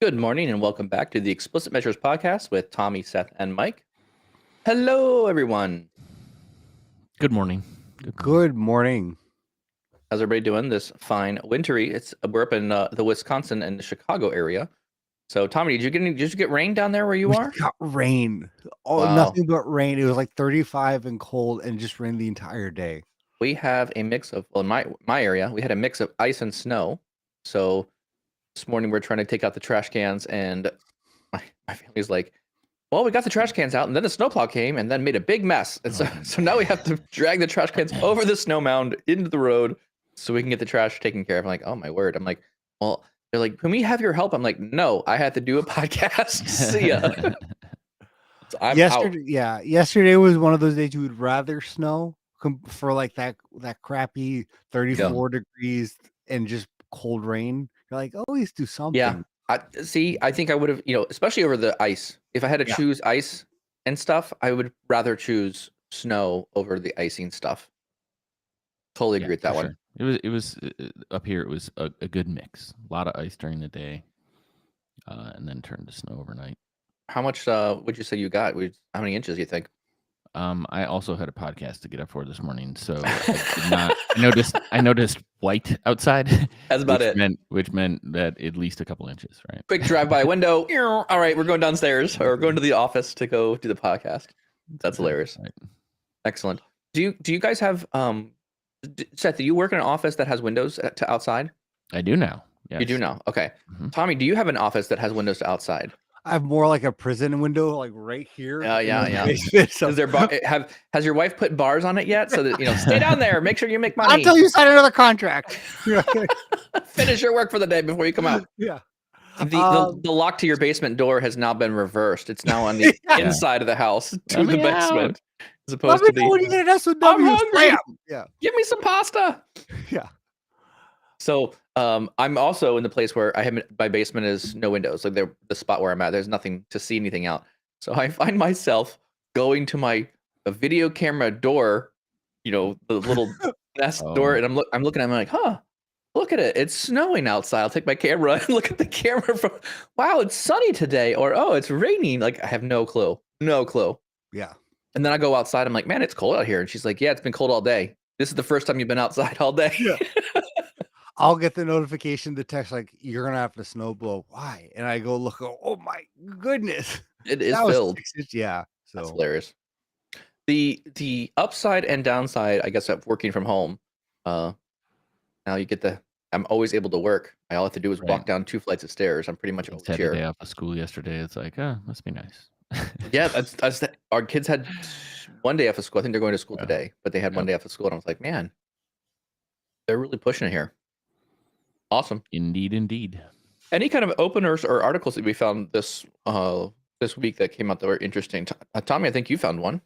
Good morning and welcome back to the Explicit Measures podcast with Tommy, Seth, and Mike. Hello, everyone. Good morning. Good morning. How's everybody doing this fine wintry? We're up in the Wisconsin and the Chicago area. So, Tommy, did you get rain down there where you are? We got rain. Oh, Wow. nothing but rain. It was like 35 and cold and just rained the entire day. We have a mix of, well, in my area, we had a mix of ice and snow. So this morning we're trying to take out the trash cans, and my family's like, well, we got the trash cans out, and then the snowplow came and then made a big mess. And so now we have to drag the trash cans over the snow mound into the road so we can get the trash taken care of. I'm like, oh my word. I'm like, well, they're like, can we have your help? I'm like, no, I had to do a podcast. See ya. So I'm yesterday, out. Yeah, yesterday was one of those days you would rather snow for like that crappy 34 degrees and just cold rain. You're like, always do something. Yeah. I think I would have, especially over the ice. If I had to choose ice and stuff, I would rather choose snow over the icing stuff. Totally agree with that one. Sure. It was up here. It was a good mix. A lot of ice during the day, and then turned to snow overnight. How much would you say you got? How many inches do you think? I also had a podcast to get up for this morning, so I noticed white outside. That's about it. Which meant that at least a couple inches, right? Quick drive by window. All right, we're going downstairs or going to the office to go do the podcast. That's hilarious. Right. Excellent. Do you guys have Seth? Do you work in an office that has windows to outside? I do now. Yes. You do now. Okay. Mm-hmm. Tommy, do you have an office that has windows to outside? I have more like a prison window, like right here. Yeah. So has your wife put bars on it yet? So that stay down there. Make sure you make money until you sign another contract. Finish your work for the day before you come out. Yeah. The lock to your basement door has now been reversed. It's now on the inside of the house to the basement, as opposed to the. When you get an SOW, I'm hungry. Yeah. Give me some pasta. Yeah. So I'm also in the place where my basement is no windows. Like the spot where I'm at, there's nothing to see anything out. So I find myself going to my video camera door, the little nest door, and I'm looking at it, I'm like, huh, look at it. It's snowing outside. I'll take my camera and look at the camera from, wow, it's sunny today, or oh, it's raining. Like I have no clue. Yeah. And then I go outside. I'm like, man, it's cold out here. And she's like, yeah, it's been cold all day. This is the first time you've been outside all day. Yeah. I'll get the notification, the text, like, you're going to have to snow blow. Why? And I go look, oh my goodness. It is filled. Yeah. So that's hilarious. The upside and downside, I guess, of working from home, now you get I'm always able to work. All I have to do is walk down 2 flights of stairs. I'm pretty much always here. Had a day off of school yesterday. It's like, must be nice. Yeah, our kids had 1 day off of school. I think they're going to school today, but they had 1 day off of school. And I was like, man, they're really pushing it here. Awesome. Indeed. Any kind of openers or articles that we found this week that came out that were interesting? Tommy, I think you found one.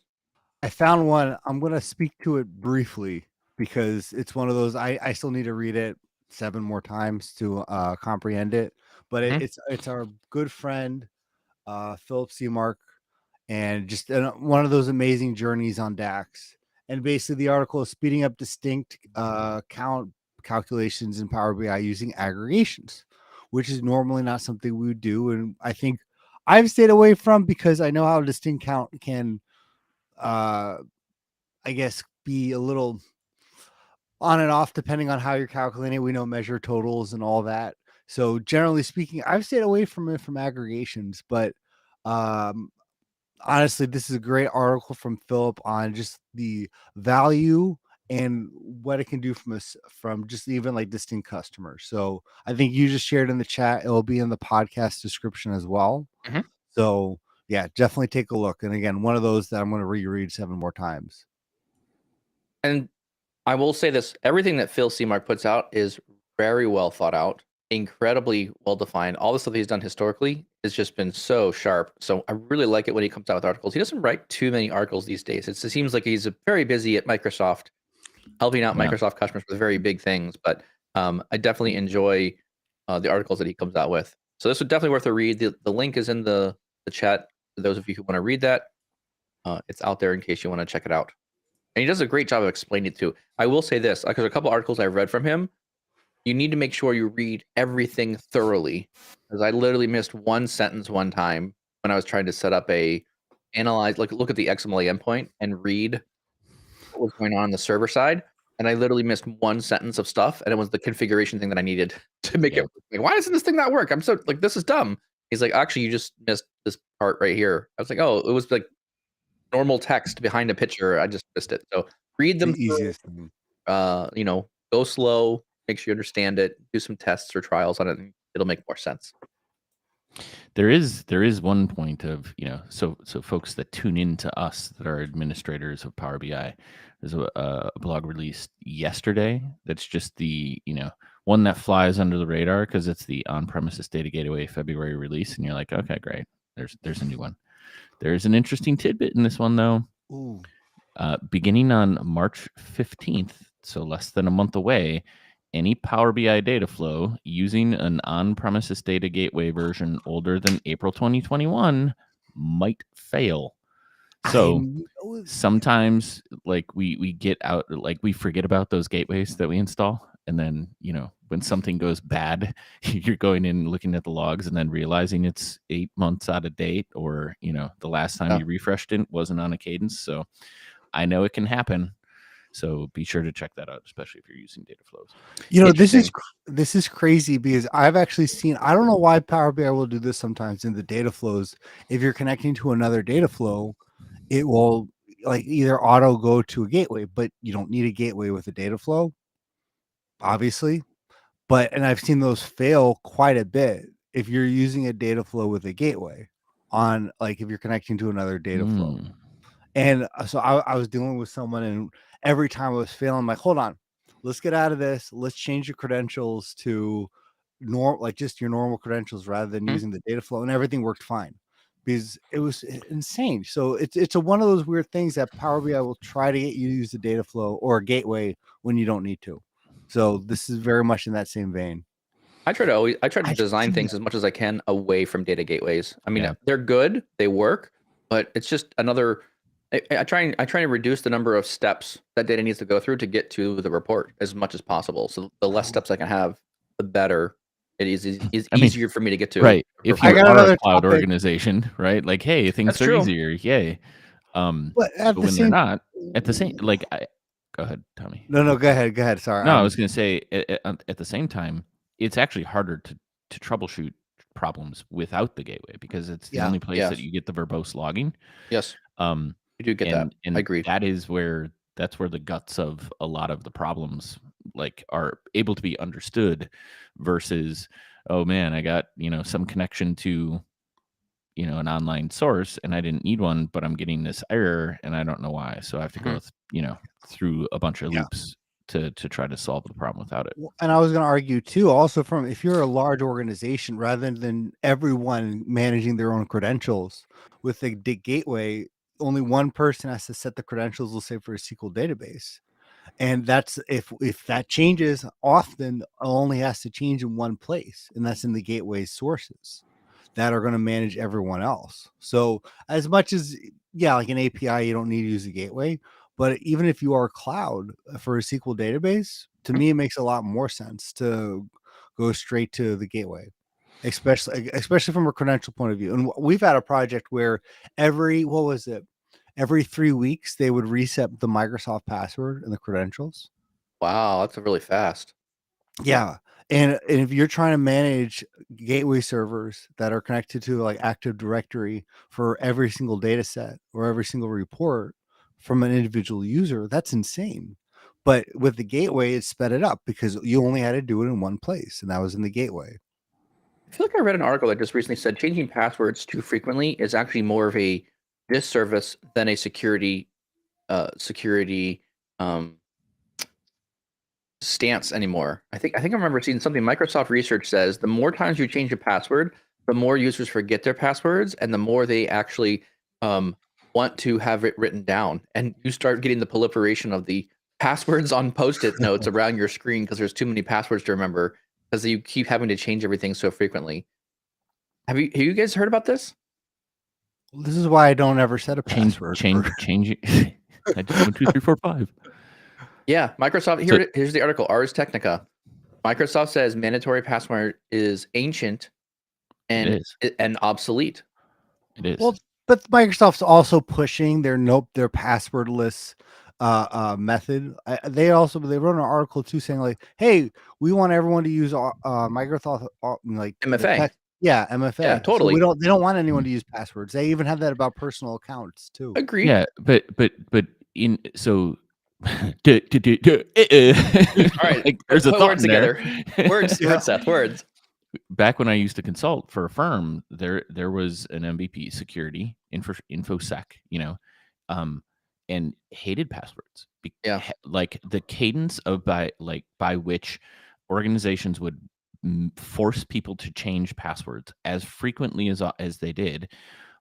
I found one. I'm going to speak to it briefly because it's one of those, I still need to read it 7 more times to comprehend it. But it's our good friend, Philip Seamark, and just one of those amazing journeys on DAX. And basically the article is speeding up distinct count calculations in Power BI using aggregations, which is normally not something we would do. And I think I've stayed away from because I know how distinct count can, I guess, be a little on and off depending on how you're calculating it. We know measure totals and all that. So generally speaking, I've stayed away from it from aggregations, but honestly, this is a great article from Philip on just the value and what it can do from just even like distinct customers. So I think you just shared in the chat. It will be in the podcast description as well. Mm-hmm. So yeah, definitely take a look. And again, one of those that I'm going to reread 7 more times. And I will say this, everything that Phil Seamark puts out is very well thought out, incredibly well defined. All the stuff he's done historically has just been so sharp. So I really like it when he comes out with articles. He doesn't write too many articles these days. It seems like he's very busy at Microsoft, helping out Microsoft customers with very big things. But I definitely enjoy the articles that he comes out with. So this would definitely worth a read. The link is in the chat for those of you who want to read that. It's out there in case you want to check it out. And he does a great job of explaining it too. I will say this, because a couple articles I've read from him, you need to make sure you read everything thoroughly. Because I literally missed one sentence one time when I was trying to set up look at the XML endpoint and read what was going on the server side. And I literally missed one sentence of stuff, and it was the configuration thing that I needed to make it. Like, why doesn't this thing not work? I'm so like, this is dumb. He's like, actually, you just missed this part right here. I was like, oh, it was like normal text behind a picture. I just missed it. So read them. The easiest thing. Go slow. Make sure you understand it. Do some tests or trials on it, and it'll make more sense. There is one point of, so folks that tune in to us that are administrators of Power BI, there's a blog released yesterday that's just the one that flies under the radar because it's the on-premises data gateway February release, and you're like, okay, great, there's a new one. There's an interesting tidbit in this one though. Ooh. Beginning on March 15th, so less than a month away, any Power BI data flow using an on-premises data gateway version older than April 2021 might fail. So sometimes like we get out, like we forget about those gateways that we install. And then, when something goes bad, you're going in looking at the logs and then realizing it's 8 months out of date, or, the last time you refreshed it wasn't on a cadence. So I know it can happen. So be sure to check that out, especially if you're using data flows. This is crazy because I've actually seen, I don't know why Power BI will do this sometimes in the data flows. If you're connecting to another data flow, it will like either auto go to a gateway, but you don't need a gateway with a data flow, obviously. And I've seen those fail quite a bit if you're using a data flow with a gateway on, like, if you're connecting to another data flow. And so I was dealing with someone, and every time I was failing, I'm like, hold on, let's get out of this. Let's change your credentials to just your normal credentials rather than using the data flow. And everything worked fine because it was insane. So it's one of those weird things that Power BI will try to get you to use the data flow or a gateway when you don't need to. So this is very much in that same vein. I try to design things as much as I can away from data gateways. I mean, Yeah. they're good, they work, but it's just another. I try to reduce the number of steps that data needs to go through to get to the report as much as possible. So the less steps I can have, the better it is. Easier for me to get to. Right. If you are a cloud organization, right? Like, hey, things are easier. Yay. But when they're not, at the same, like, go ahead, Tommy. No, go ahead. Sorry. No, I was going to say at the same time, it's actually harder to troubleshoot problems without the gateway because it's the only place that you get the verbose logging. Yes. You do get that. And I agree. That's where the guts of a lot of the problems like are able to be understood versus, oh man, I got, some connection to, an online source and I didn't need one, but I'm getting this error and I don't know why. So I have to go, through a bunch of loops to try to solve the problem without it. And I was going to argue too, also if you're a large organization, rather than everyone managing their own credentials with the gateway, only one person has to set the credentials, let's say for a SQL database. And that's if that changes often, it only has to change in one place, and that's in the gateway sources that are going to manage everyone else. So as much as, like an API, you don't need to use a gateway. But even if you are cloud for a SQL database, to me, it makes a lot more sense to go straight to the gateway, especially from a credential point of view. And we've had a project where every 3 weeks, they would reset the Microsoft password and the credentials. Wow, that's really fast. Yeah. And if you're trying to manage gateway servers that are connected to like Active Directory for every single data set or every single report from an individual user, that's insane. But with the gateway, it sped it up because you only had to do it in one place, and that was in the gateway. I feel like I read an article that just recently said changing passwords too frequently is actually more of a disservice than a security stance anymore. I think I remember seeing something. Microsoft research says the more times you change a password, the more users forget their passwords, and the more they actually want to have it written down. And you start getting the proliferation of the passwords on Post-it notes around your screen because there's too many passwords to remember because you keep having to change everything so frequently. Have you guys heard about this? This is why I don't ever set a password. Change it. I did 1, 2, 3, 4, 5. Yeah, Microsoft. Here's the article. Ars Technica. Microsoft says mandatory password is ancient It and is. and obsolete. It is. Well, but Microsoft's also pushing their passwordless method. They wrote an article too saying like, hey, we want everyone to use Microsoft like the MFA. text. Yeah, MFA. Yeah, So totally. they don't want anyone to use passwords. They even have that about personal accounts too. Agreed. Yeah, but in so All like right, there's a put thought words in there. together. Words, Yeah. words, Seth. Words. Back when I used to consult for a firm, there was an MVP, security, infosec, and hated passwords. Yeah. Like the cadence of by which organizations would force people to change passwords as frequently as they did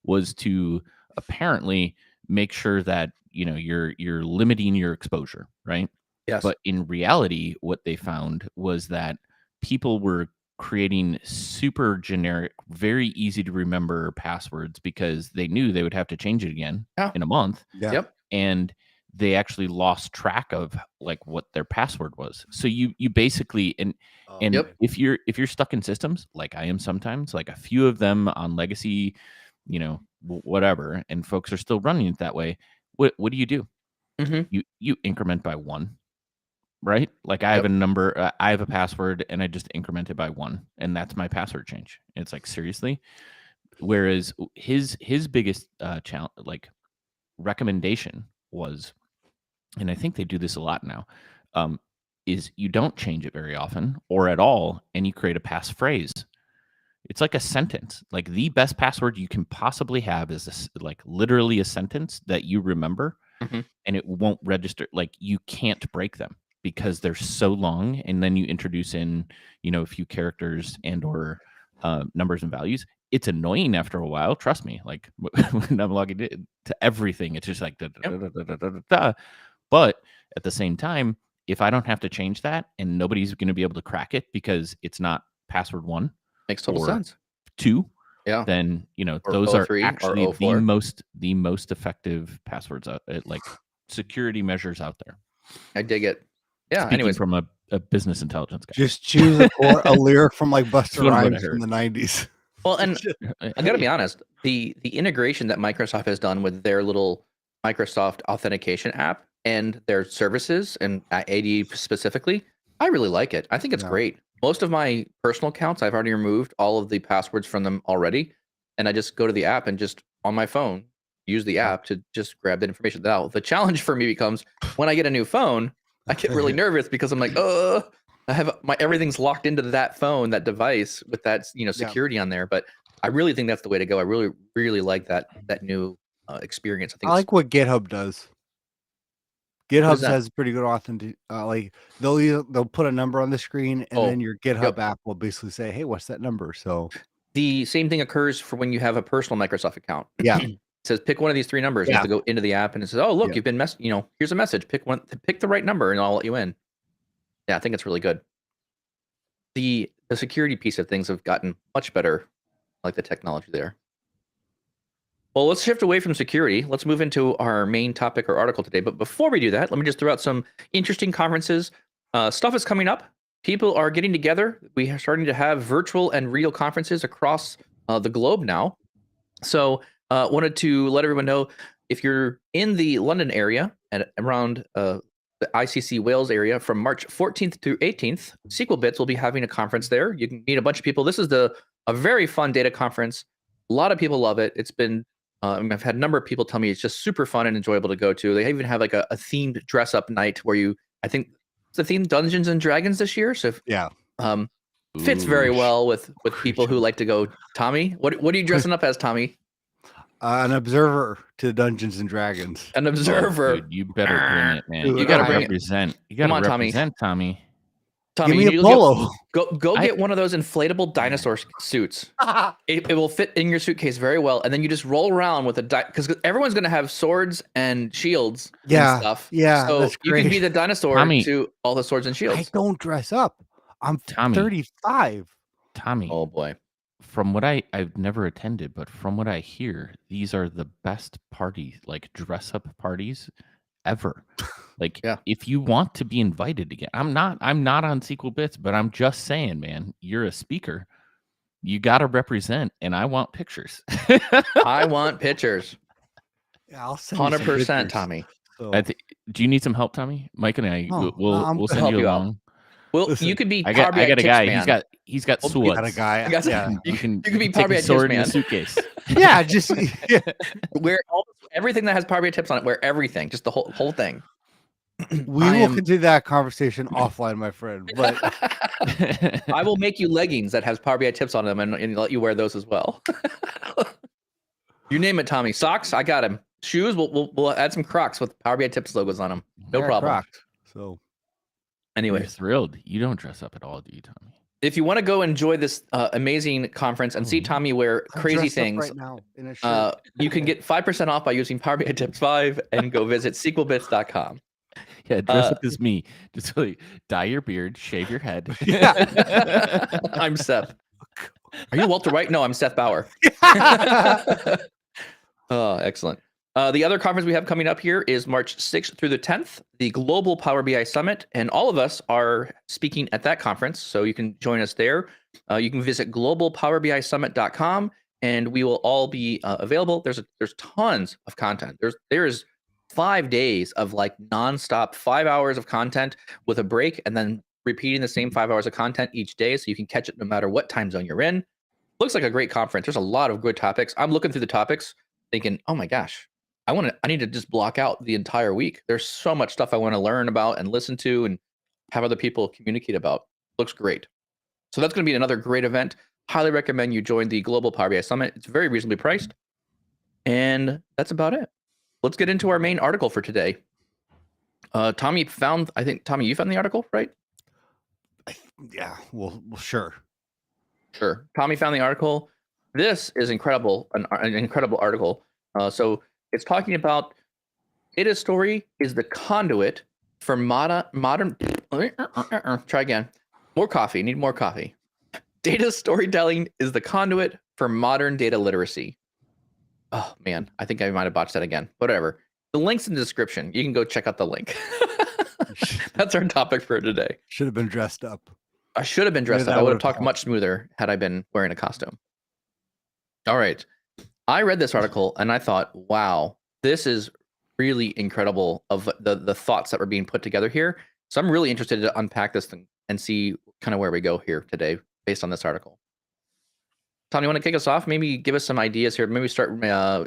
was to apparently make sure that you're limiting your exposure, right? Yes. But in reality, what they found was that people were creating super generic, very easy to remember passwords because they knew they would have to change it again in a month. Yeah. Yep. And they actually lost track of like what their password was. So you basically and Yep. if you're stuck in systems like I am sometimes, like a few of them on legacy, whatever, and folks are still running it that way, what do? Mm-hmm. You increment by 1, right? Like I have a number, I have a password, and I just increment it by 1, and that's my password change. And it's like, seriously. Whereas his biggest challenge, like recommendation was, and I think they do this a lot now, is you don't change it very often or at all, and you create a passphrase. It's like a sentence. Like the best password you can possibly have is like literally a sentence that you remember, Mm-hmm. and it won't register. Like you can't break them because they're so long. And then you introduce in, a few characters and or numbers and values. It's annoying after a while. Trust me. Like when I'm logging to everything, it's just like da, da, da, da, da, da, da, da. But at the same time, if I don't have to change that and nobody's going to be able to crack it because it's not password 1 Makes total or sense. 2, Yeah. then Or those are 03 or actually the 04. most effective passwords like security measures out there. I dig it. Yeah. Speaking Anyways, from a business intelligence guy. Just choose a lyric from like Buster what I Rhymes from heard. the 90s. well, and I got to be honest, the integration that Microsoft has done with their little Microsoft authentication app and their services and AD specifically, I really like it. I think it's Yeah. great. Most of my personal accounts, I've already removed all of the passwords from them already, and I just go to the app and just on my phone use the app to just grab that information. Now, the challenge for me becomes when I get a new phone, I get really nervous because I'm like, I have everything's locked into that phone, that device with that security on there. But I really think that's the way to go. I really, really like that new experience. I think I like what GitHub does. GitHub has pretty good authentic. Like they'll put a number on the screen, and then your GitHub app will basically say, "Hey, what's that number?" So the same thing occurs for when you have a personal Microsoft account. Yeah. It says pick one of these 3 numbers. You have to go into the app, and it says, "Oh, look, you've been here's a message. Pick the right number, and I'll let you in." Yeah, I think it's really good. The security piece of things have gotten much better, like the technology there. Well, let's shift away from security. Let's move into our main topic or article today. But before we do that, let me just throw out some interesting conferences. Stuff is coming up. People are getting together. We are starting to have virtual and real conferences across the globe now. So wanted to let everyone know, if you're in the London area and around the ICC Wales area from March 14th to 18th, SQL Bits will be having a conference there. You can meet a bunch of people. This is a very fun data conference. A lot of people love it. It's been I've had a number of people tell me it's just super fun and enjoyable to go to. They even have like a themed dress up night where I think it's the theme Dungeons and Dragons this year. So fits very well with people who like to go. Tommy, what are you dressing up as, Tommy? An observer to Dungeons and Dragons. An observer. Oh, dude, you better bring it, man. Dude, You got to bring it. represent. You got to represent, Tommy. Give me a polo. Go get one of those inflatable dinosaur suits. It will fit in your suitcase very well, and then you just roll around with because everyone's gonna have swords and shields and stuff. Yeah, so that's you can great. be the dinosaur Tommy, to all the swords and shields. I don't dress up. I'm Tommy, 35. Tommy. Oh boy. From what I've never attended, but from what I hear, these are the best parties, like dress up parties ever. Like, Yeah. if you want to be invited again, I'm not on SQL Bits, but I'm just saying, man, you're a speaker. You got to represent, and I want pictures. I want pictures. Yeah, I'll send you some 100%, pictures. Tommy. So Do you need some help, Tommy? Mike and I No, we'll I'm send help you you out. along. Well, Listen, you could be I Power BI got a tips guy. man. He's got Well, swords. got a guy. I guess Yeah, You can you could be take Power BI a tips sword in man. a suitcase. yeah. Just yeah. Wear everything that has Power BI tips on it. Wear everything, just the whole thing. We I will am- continue that conversation offline, my friend. But I will make you leggings that has Power BI tips on them and let you wear those as well. You name it, Tommy. Socks, I got him. Shoes, we'll add some Crocs with Power BI tips logos on them. No I got problem. Crocs, so You're Anyways, thrilled. You don't dress up at all, do you, Tommy? if you want to go enjoy this amazing conference and see Tommy wear I'm crazy dressed up things, right now in a shirt. you can get 5% off by using Power BI Tips 5 and go visit SQLBits.com. Yeah, dress up as me. Just like dye your beard, shave your head. I'm Seth. Are you Walter White? No, I'm Seth Bauer. Oh, excellent. The other conference we have coming up here is March 6th through the 10th, the Global Power BI Summit, and all of us are speaking at that conference, so you can join us there. You can visit globalpowerbisummit.com, and we will all be available. There's tons of content. There's 5 days of like nonstop 5 hours of content with a break, and then repeating the same 5 hours of content each day, so you can catch it no matter what time zone you're in. Looks like a great conference. There's a lot of good topics. I'm looking through the topics, thinking, oh my gosh, I need to just block out the entire week. There's so much stuff I want to learn about and listen to and have other people communicate about. Looks great. So that's going to be another great event. Highly recommend you join the Global Power BI Summit. It's very reasonably priced. And that's about it. Let's get into our main article for today. Tommy, you found the article, right? Yeah, well, sure. Sure. Tommy found the article. This is incredible, an incredible article. So it's talking about data story is the conduit for modern. Try again. More coffee. Need more coffee. Data storytelling is the conduit for modern data literacy. Oh man, I think I might have botched that again. Whatever. The link's in the description. You can go check out the link. That's our topic for today. Should have been dressed up. I should have been dressed up. I would have talked much smoother had I been wearing a costume. All right. I read this article and I thought, wow, this is really incredible of the thoughts that were being put together here. So I'm really interested to unpack this thing and see kind of where we go here today based on this article. Tom, you want to kick us off? Maybe give us some ideas here. Maybe start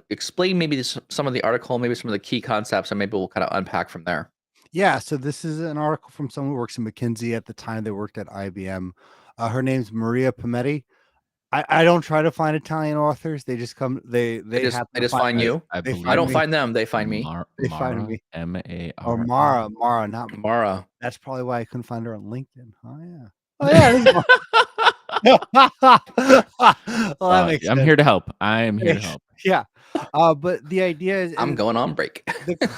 explain maybe some of the article, maybe some of the key concepts, and maybe we'll kind of unpack from there. Yeah, so this is an article from someone who works in McKinsey. At the time, they worked at IBM. Her name's Maria Pimetti. I don't try to find Italian authors. They just come. They just find you. I don't find them. They find me. They find me. M-A-R. Or Mara, not Mara. That's probably why I couldn't find her on LinkedIn. Oh yeah. Oh yeah. Well, that makes I'm sense. here to help. I am here to help. Yeah. But the idea is I'm going on break.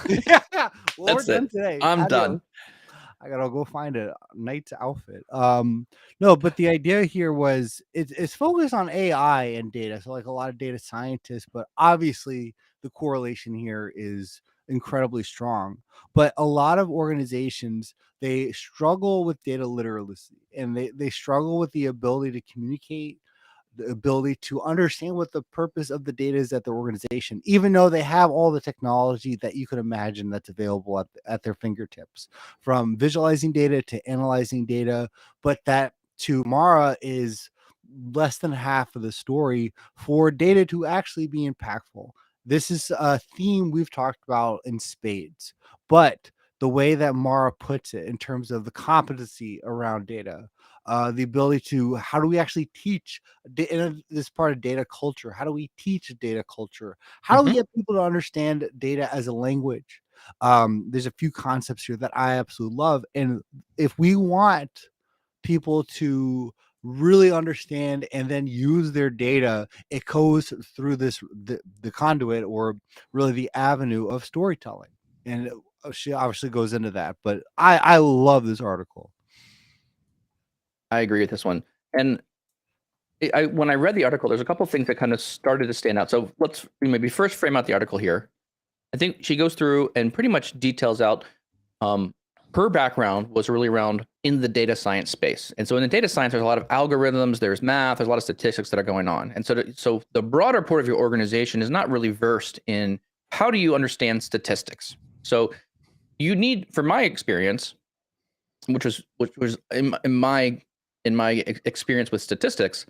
Yeah. Well, That's we're done it. today. I'm done. I gotta go find a knight's outfit. No, but the idea here was it's focused on AI and data. So like a lot of data scientists, but obviously the correlation here is incredibly strong. But a lot of organizations, they struggle with data literacy and they struggle with the ability to communicate, the ability to understand what the purpose of the data is at the organization, even though they have all the technology that you could imagine that's available at their fingertips, from visualizing data to analyzing data. But that, to Mara, is less than half of the story for data to actually be impactful. This is a theme we've talked about in spades, but the way that Mara puts it in terms of the competency around data, the ability to, how do we actually teach in this part of data culture? How do we teach data culture? How do we get people to understand data as a language? There's a few concepts here that I absolutely love. And if we want people to really understand and then use their data, it goes through the conduit, or really the avenue of storytelling. And she obviously goes into that, but I love this article. I agree with this one. And when I read the article, there's a couple of things that kind of started to stand out. So let's maybe first frame out the article here. I think she goes through and pretty much details out her background was really around in the data science space. And so in the data science, there's a lot of algorithms, there's math, there's a lot of statistics that are going on. And so the broader part of your organization is not really versed in how do you understand statistics. So you need, from my experience, which was in my experience with statistics,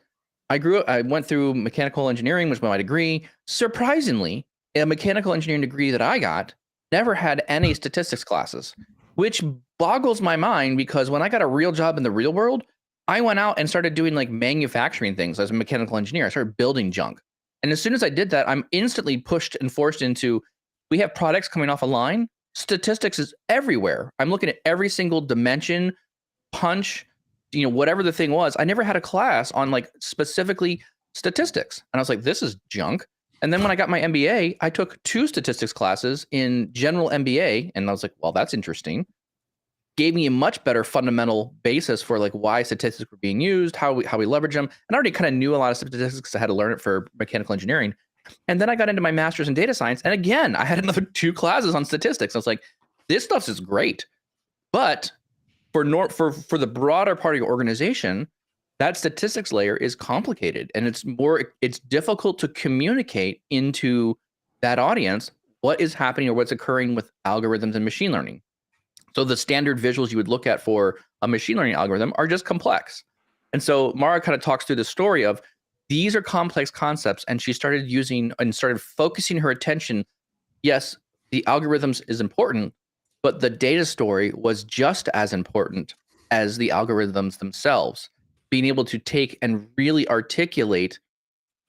I went through mechanical engineering, was my degree. Surprisingly, a mechanical engineering degree that I got never had any statistics classes, which boggles my mind because when I got a real job in the real world, I went out and started doing like manufacturing things as a mechanical engineer. I started building junk. And as soon as I did that, I'm instantly pushed and forced into, we have products coming off a line. Statistics is everywhere. I'm looking at every single dimension, punch, whatever the thing was. I never had a class on like specifically statistics. And I was like, this is junk. And then when I got my MBA, I took 2 statistics classes in general MBA. And I was like, well, that's interesting. Gave me a much better fundamental basis for like why statistics were being used, how we leverage them. And I already kind of knew a lot of statistics because I had to learn it for mechanical engineering. And then I got into my master's in data science. And again, I had another 2 classes on statistics. I was like, this stuff is great. But for the broader part of your organization, that statistics layer is complicated and it's difficult to communicate into that audience what is happening or what's occurring with algorithms and machine learning. So the standard visuals you would look at for a machine learning algorithm are just complex. And so Mara kind of talks through the story of these are complex concepts, and she started focusing her attention. Yes, the algorithms is important, but the data story was just as important as the algorithms themselves. Being able to take and really articulate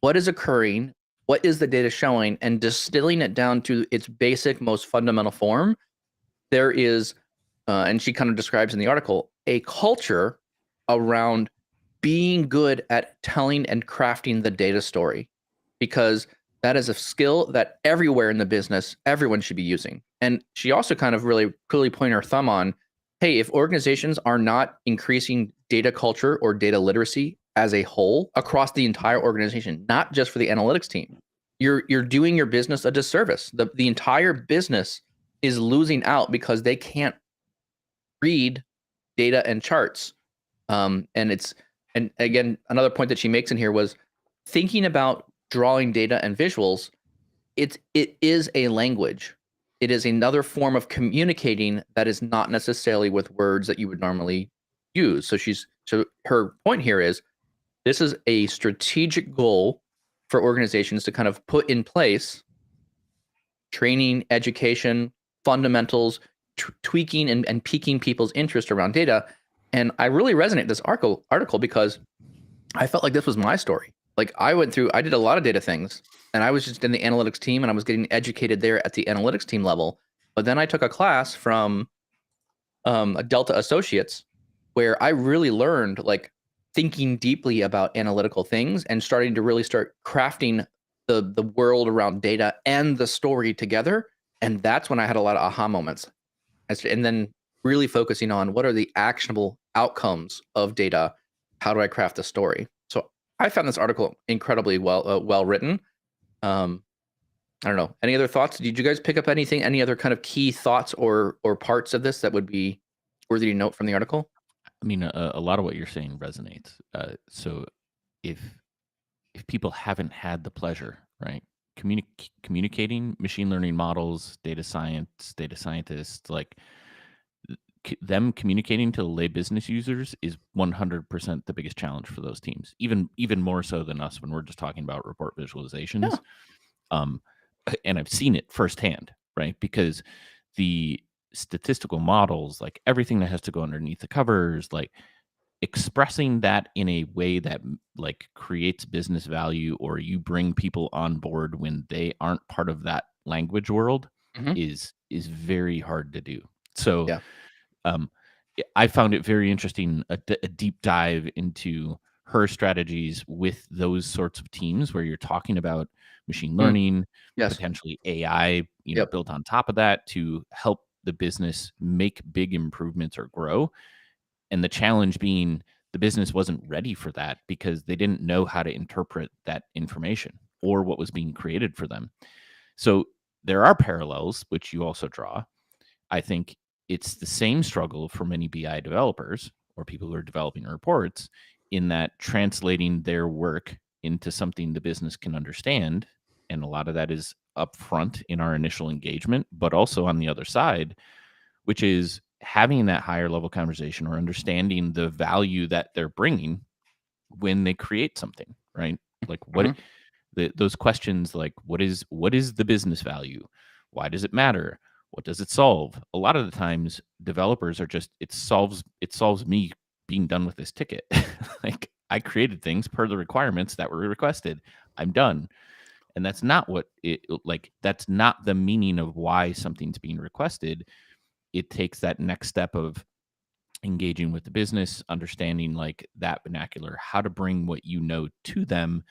what is occurring, what is the data showing, and distilling it down to its basic, most fundamental form. There is, and she kind of describes in the article, a culture around being good at telling and crafting the data story, because that is a skill that everywhere in the business, everyone should be using. And she also kind of really clearly pointed her thumb on, hey, if organizations are not increasing data culture or data literacy as a whole across the entire organization, not just for the analytics team, you're doing your business a disservice. The entire business is losing out because they can't read data and charts. And again, another point that she makes in here was thinking about drawing data and visuals. It is a language. It is another form of communicating that is not necessarily with words that you would normally use. So her point here is this is a strategic goal for organizations to kind of put in place training, education, fundamentals, tweaking and piquing people's interest around data. And I really resonate with this article because I felt like this was my story. Like I did a lot of data things, and I was just in the analytics team and I was getting educated there at the analytics team level. But then I took a class from a Delta Associates where I really learned like thinking deeply about analytical things and starting to really start crafting the world around data and the story together. And that's when I had a lot of aha moments. And then really focusing on what are the actionable outcomes of data? How do I craft a story? So I found this article incredibly well written. I don't know. Any other thoughts? Did you guys pick up anything? Any other kind of key thoughts or parts of this that would be worthy to note from the article? I mean, a lot of what you're saying resonates. So if people haven't had the pleasure, right, communicating machine learning models, data scientists, like them communicating to lay business users is 100% the biggest challenge for those teams, even more so than us when we're just talking about report visualizations. Yeah. And I've seen it firsthand, right? Because the statistical models, like everything that has to go underneath the covers, like expressing that in a way that like creates business value, or you bring people on board when they aren't part of that language world, is very hard to do. So yeah. I found it very interesting, a deep dive into her strategies with those sorts of teams where you're talking about machine learning, yes, potentially AI, built on top of that to help the business make big improvements or grow. And the challenge being the business wasn't ready for that because they didn't know how to interpret that information or what was being created for them. So there are parallels, which you also draw. I think it's the same struggle for many BI developers or people who are developing reports, in that translating their work into something the business can understand. And a lot of that is upfront in our initial engagement, but also on the other side, which is having that higher level conversation or understanding the value that they're bringing when they create something, right? Like what those questions, like what is the business value? Why does it matter? What does it solve? A lot of the times developers are just, it solves me being done with this ticket. Like I created things per the requirements that were requested. I'm done. And that's not what it, like that's not the meaning of why something's being requested. It takes that next step of engaging with the business, understanding like that vernacular, how to bring what you know to them.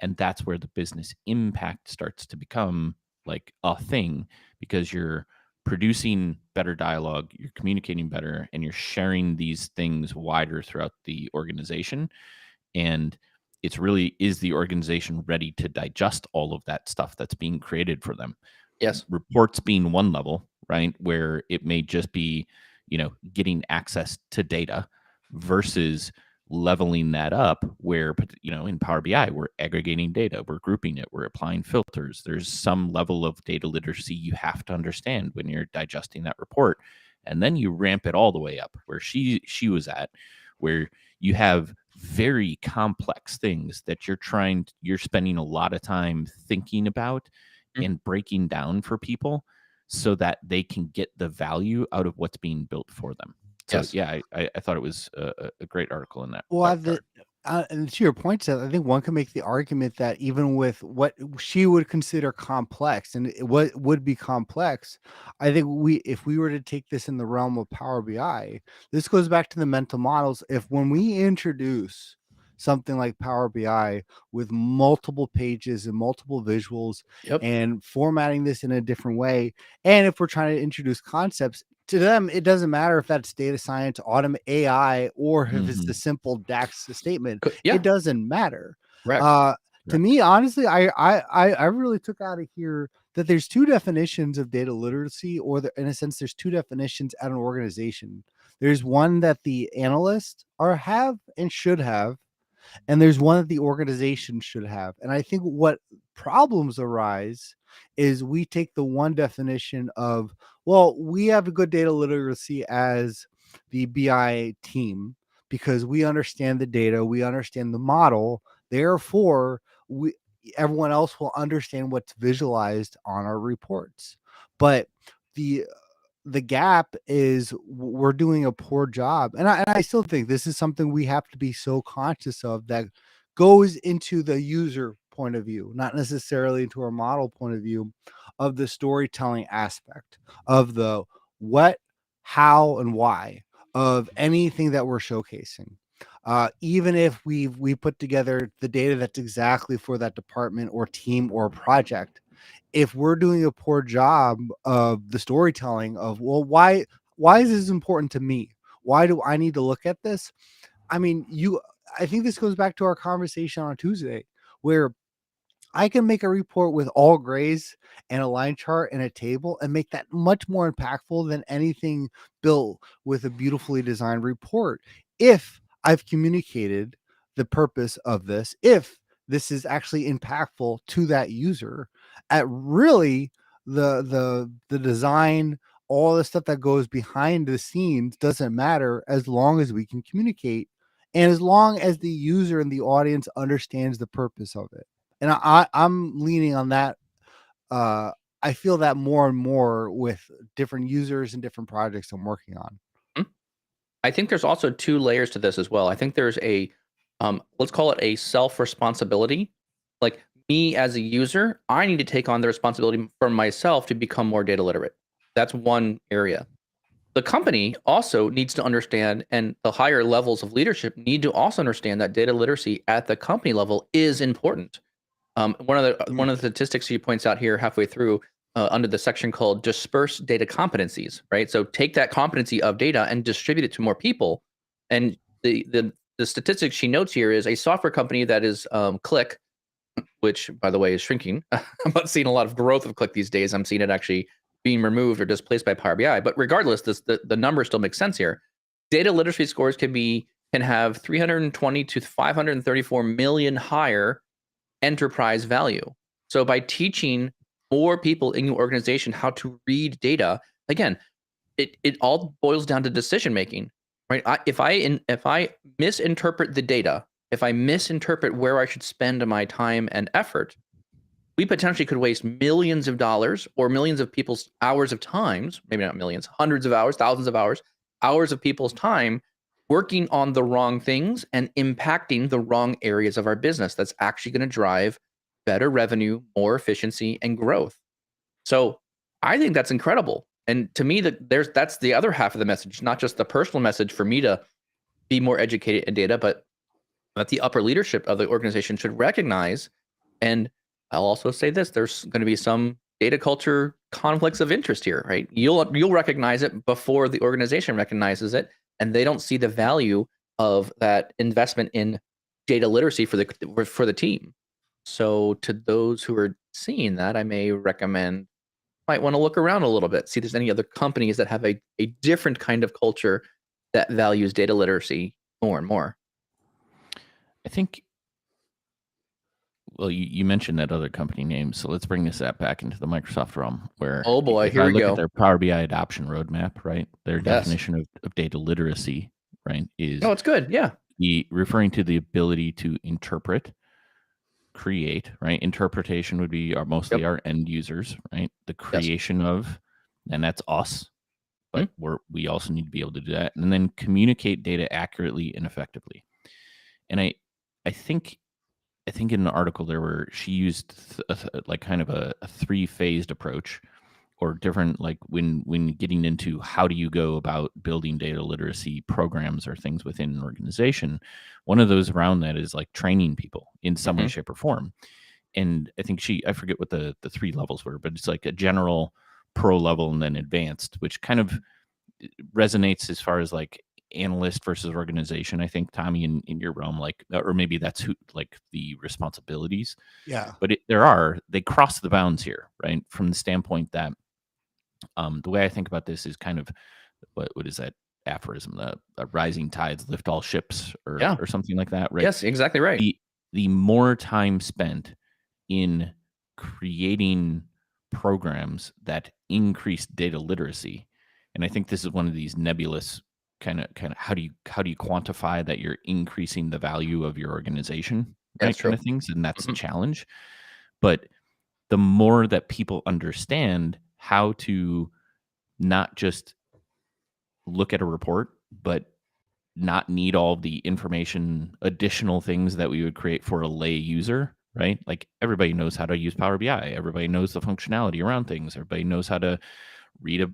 And that's where the business impact starts to become like a thing, because you're producing better dialogue, you're communicating better, and you're sharing these things wider throughout the organization. And it's really, is the organization ready to digest all of that stuff that's being created for them? Yes. Reports being one level, right, where it may just be, getting access to data, versus leveling that up where, in Power BI, we're aggregating data, we're grouping it, we're applying filters. There's some level of data literacy you have to understand when you're digesting that report. And then you ramp it all the way up where she was at, where you have very complex things that you're spending a lot of time thinking about and breaking down for people so that they can get the value out of what's being built for them. So Yes. yeah, I thought it was a great article in that. Well, regard. and to your point, Seth, I think one can make the argument that even with what she would consider complex, and what would be complex, I think if we were to take this in the realm of Power BI, this goes back to the mental models. If when we introduce something like Power BI with multiple pages and multiple visuals Yep. and formatting this in a different way, and if we're trying to introduce concepts, to them, it doesn't matter if that's data science, automate AI, or if it's the simple DAX statement. Yeah. It doesn't matter. Correct. To Correct. me, honestly, I really took out of here that there's two definitions of data literacy, or in a sense, there's two definitions at an organization. There's one that the analysts have and should have, and there's one that the organization should have. And I think what problems arise is we take the one definition of, well, we have a good data literacy as the BI team because we understand the data, we understand the model, therefore everyone else will understand what's visualized on our reports. But the gap is we're doing a poor job. And I still think this is something we have to be so conscious of, that goes into the user point of view, not necessarily into our model point of view, of the storytelling aspect of the what, how, and why of anything that we're showcasing. Even if we put together the data that's exactly for that department or team or project, if we're doing a poor job of the storytelling of, well, why is this important to me? Why do I need to look at this? I mean, I think this goes back to our conversation on Tuesday, where I can make a report with all grays and a line chart and a table and make that much more impactful than anything built with a beautifully designed report, if I've communicated the purpose of this, if this is actually impactful to that user. At really, the design, all the stuff that goes behind the scenes doesn't matter as long as we can communicate, and as long as the user and the audience understands the purpose of it. And I'm leaning on that. I feel that more and more with different users and different projects I'm working on. I think there's also two layers to this as well. I think there's a, let's call it a self-responsibility. Like me as a user, I need to take on the responsibility for myself to become more data literate. That's one area. The company also needs to understand, and the higher levels of leadership need to also understand that data literacy at the company level is important. One of the statistics he points out here halfway through, under the section called disperse data competencies, right? So take that competency of data and distribute it to more people. And the statistics she notes here is a software company that is Click which by the way is shrinking. I'm not seeing a lot of growth of click these days. I'm seeing it actually being removed or displaced by Power BI. But regardless, the numbers still make sense here. Data literacy scores can have 320 to 534 million higher enterprise value. So by teaching more people in your organization how to read data, again, it all boils down to decision making, right? If I misinterpret the data, if I misinterpret where I should spend my time and effort, we potentially could waste millions of dollars or millions of people's hours of times, maybe not millions, hundreds of hours, thousands of hours of people's time working on the wrong things and impacting the wrong areas of our business. That's actually going to drive better revenue, more efficiency, and growth. So I think that's incredible. And to me, that's the other half of the message, not just the personal message for me to be more educated in data, but that the upper leadership of the organization should recognize. And I'll also say this: there's going to be some data culture conflicts of interest here, right? You'll recognize it before the organization recognizes it, and they don't see the value of that investment in data literacy for the team. So to those who are seeing that, I may recommend might want to look around a little bit, see if there's any other companies that have a different kind of culture that values data literacy more and more. I think, well, you mentioned that other company name, so let's bring this back into the Microsoft realm, where Oh boy, if here I we look go. at their Power BI adoption roadmap, right, their Yes. definition of data literacy, right, is No, it's good. Yeah. referring to the ability to interpret, create, right? Interpretation would be mostly our end users, right? The creation of, and that's us, but we also need to be able to do that, and then communicate data accurately and effectively. And I think in the article she used like kind of a 3-phased approach, or different, like when getting into how do you go about building data literacy programs or things within an organization. One of those around that is like training people in some way, shape, or form. And I think I forget what the 3 levels were, but it's like a general, pro level, and then advanced, which kind of resonates as far as like analyst versus organization. I think, Tommy, in your realm, like, or maybe that's who, like, the responsibilities. Yeah. But they cross the bounds here, right? From the standpoint that the way I think about this is kind of what is that aphorism? The rising tides lift all ships, or something like that, right? Yes, exactly right. The more time spent in creating programs that increase data literacy, and I think this is one of these nebulous kind of how do you quantify that you're increasing the value of your organization, right? That's true. Kind of things, and that's a challenge. But the more that people understand how to not just look at a report, but not need all the information, additional things that we would create for a lay user, right? Like, everybody knows how to use Power BI. Everybody knows the functionality around things. Everybody knows how to read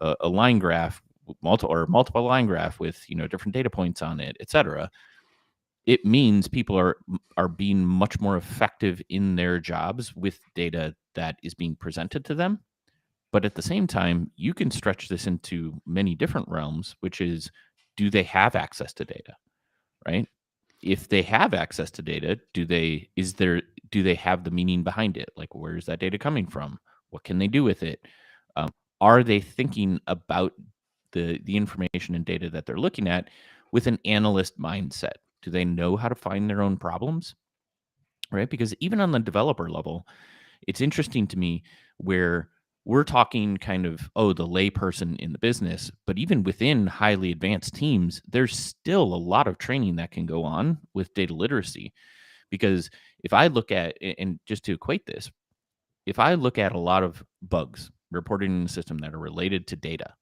a line graph, multiple line graph with, different data points on it, etc. It means people are being much more effective in their jobs with data that is being presented to them. But at the same time, you can stretch this into many different realms, which is, do they have access to data, right? If they have access to data, do they have the meaning behind it? Like, where is that data coming from? What can they do with it? Are they thinking about the information and data that they're looking at with an analyst mindset? Do they know how to find their own problems, right? Because even on the developer level, it's interesting to me where we're talking kind of, the layperson in the business, but even within highly advanced teams, there's still a lot of training that can go on with data literacy. Because if I look at, and just to equate this, if I look at a lot of bugs reported in the system that are related to data,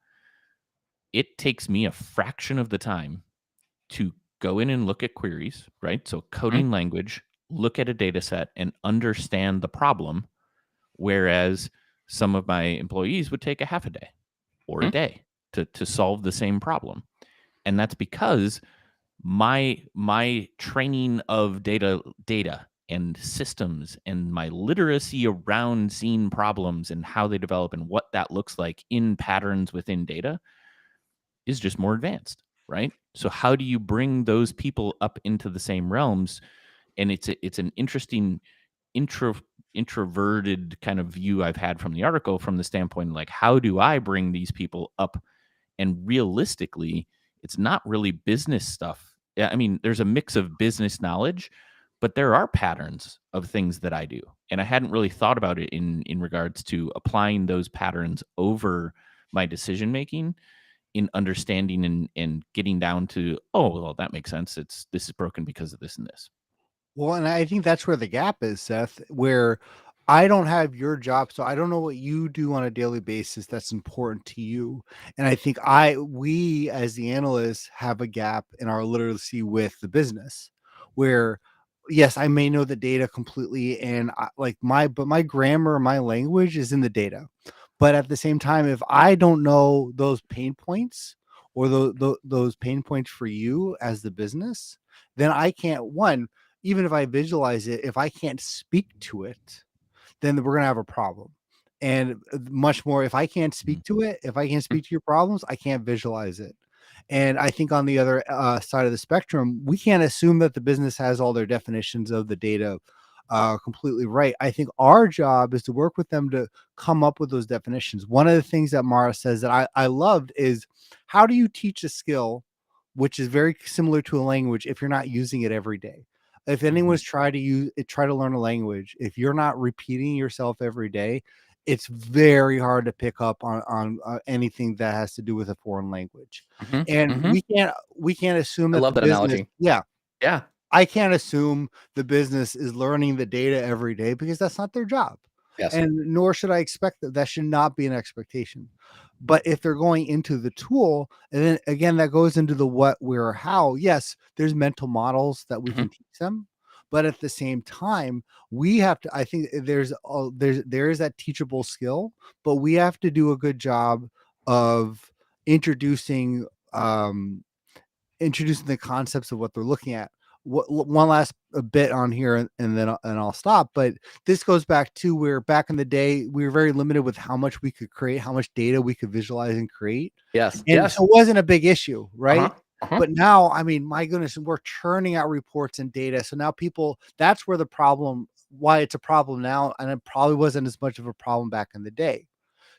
it takes me a fraction of the time to go in and look at queries, right? So coding language, look at a data set and understand the problem. Whereas some of my employees would take a half a day or a day to solve the same problem. And that's because my training of data and systems, and my literacy around seeing problems and how they develop and what that looks like in patterns within data is just more advanced, right? So how do you bring those people up into the same realms And it's an interesting introverted kind of view I've had from the article, from the standpoint like, how do I bring these people up? And realistically, it's not really business stuff. Yeah, I mean, there's a mix of business knowledge, but there are patterns of things that I do, and I hadn't really thought about it in regards to applying those patterns over my decision making, in understanding and getting down to, oh, well, that makes sense. This is broken because of this and this. Well, and I think that's where the gap is, Seth, where I don't have your job, so I don't know what you do on a daily basis that's important to you. And I think we as the analysts have a gap in our literacy with the business, where yes, I may know the data completely, and but my grammar, my language is in the data. But at the same time, if I don't know those pain points, or those pain points for you as the business, then I can't, one, even if I visualize it, if I can't speak to it, then we're going to have a problem. And much more, if I can't speak to it, if I can't speak to your problems, I can't visualize it. And I think on the other side of the spectrum, we can't assume that the business has all their definitions of the data completely right. I think our job is to work with them to come up with those definitions. One of the things that Mara says that I loved is, how do you teach a skill which is very similar to a language if you're not using it every day? If anyone's try to learn a language, if you're not repeating yourself every day, it's very hard to pick up on anything that has to do with a foreign language. And we can't assume I that love the that business, analogy. yeah, Yeah. I can't assume the business is learning the data every day, because that's not their job. Yes. And nor should I expect that. That should not be an expectation. But if they're going into the tool, and then again, that goes into the what, where, how. Yes, there's mental models that we can teach them, but at the same time, we have to. I think there is that teachable skill, but we have to do a good job of introducing the concepts of what they're looking at. One last bit on here, and then I'll stop. But this goes back to where back in the day we were very limited with how much we could create, how much data we could visualize and create. Yes. And Yes. so it wasn't a big issue, right? Uh-huh. But now, I mean, my goodness, we're churning out reports and data. So now that's where the problem, why it's a problem now, and it probably wasn't as much of a problem back in the day.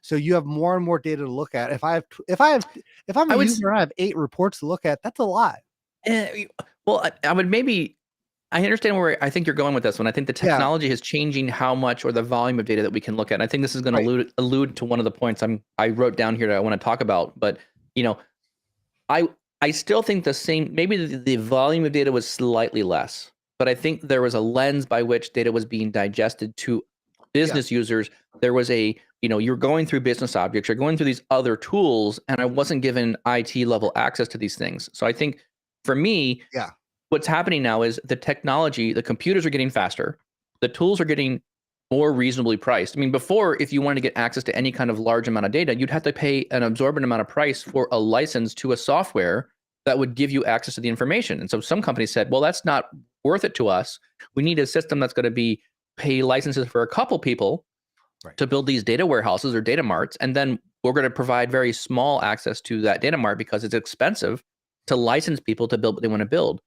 So you have more and more data to look at. If I'm a user and I have 8 reports to look at, that's a lot. Well, I would maybe, I understand where I think you're going with this one. I think the technology is changing how much, or the volume of data that we can look at. And I think this is going to allude to one of the points I wrote down here that I want to talk about. But I still think the same. Maybe the volume of data was slightly less, but I think there was a lens by which data was being digested to business users. There was you're going through business objects, you're going through these other tools, and I wasn't given IT level access to these things. So I think for me, what's happening now is the technology, the computers are getting faster, the tools are getting more reasonably priced. I mean, before, if you wanted to get access to any kind of large amount of data, you'd have to pay an absorbent amount of price for a license to a software that would give you access to the information. And so some companies said, well, that's not worth it to us. We need a system that's going to pay licenses for a couple people to build these data warehouses or data marts. And then we're going to provide very small access to that data mart because it's expensive to license people to build what they want to build.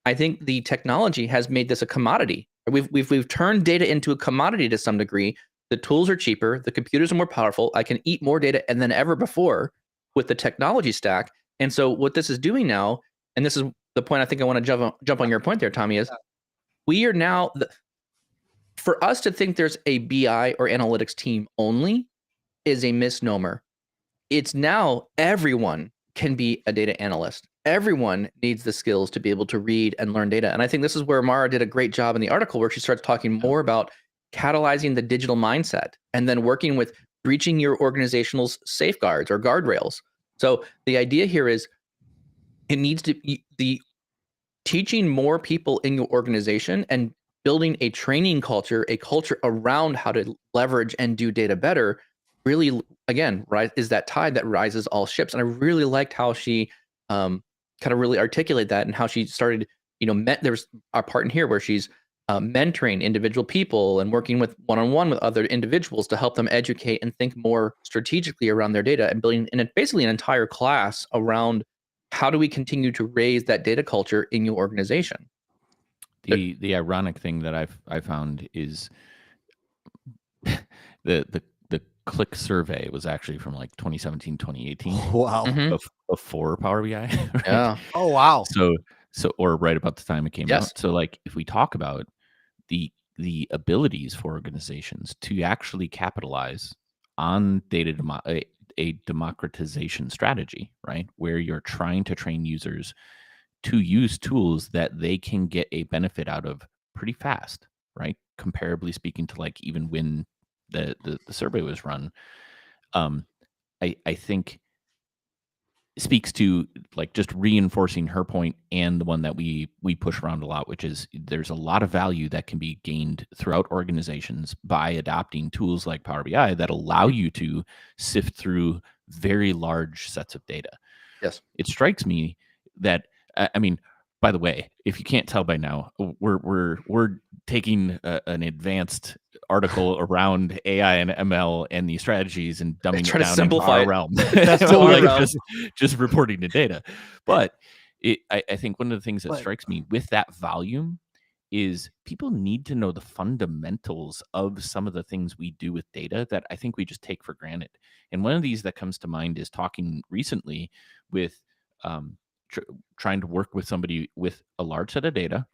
I think the technology has made this a commodity. We've turned data into a commodity to some degree. The tools are cheaper, the computers are more powerful. I can eat more data than ever before with the technology stack. And so what this is doing now, and this is the point I think I want to jump on your point there, Tommy, is we are now, for us to think there's a BI or analytics team only is a misnomer. It's now everyone can be a data analyst. Everyone needs the skills to be able to read and learn data. And I think this is where Mara did a great job in the article, where she starts talking more about catalyzing the digital mindset and then working with breaching your organizational safeguards or guardrails. So the idea here is it needs to be teaching more people in your organization and building a training culture, a culture around how to leverage and do data better, really, again, is that tide that rises all ships. And I really liked how she kind of really articulate that, and how she started, there's a part in here where she's mentoring individual people and working with one-on-one with other individuals to help them educate and think more strategically around their data, and building basically an entire class around how do we continue to raise that data culture in your organization. The ironic thing that I found is the click survey was actually from like 2017, 2018, Wow. Mhm. before Power BI, right? Yeah. Oh wow. So or right about the time it came Yes. out. So like if we talk about the abilities for organizations to actually capitalize on a democratization strategy, right? Where you're trying to train users to use tools that they can get a benefit out of pretty fast, right? Comparably speaking to like even when the survey was run. I think speaks to like just reinforcing her point and the one that we push around a lot, which is there's a lot of value that can be gained throughout organizations by adopting tools like Power BI that allow you to sift through very large sets of data. Yes. It strikes me that I mean, by the way, if you can't tell by now, we're taking an advanced article around AI and ML and the strategies and dumbing Try it to down into simplify our it. realm. That's So what Our like realm. just reporting the data. But I think one of the things that But- strikes me with that volume is people need to know the fundamentals of some of the things we do with data that I think we just take for granted. And one of these that comes to mind is talking recently with um, trying to work with somebody with a large set of data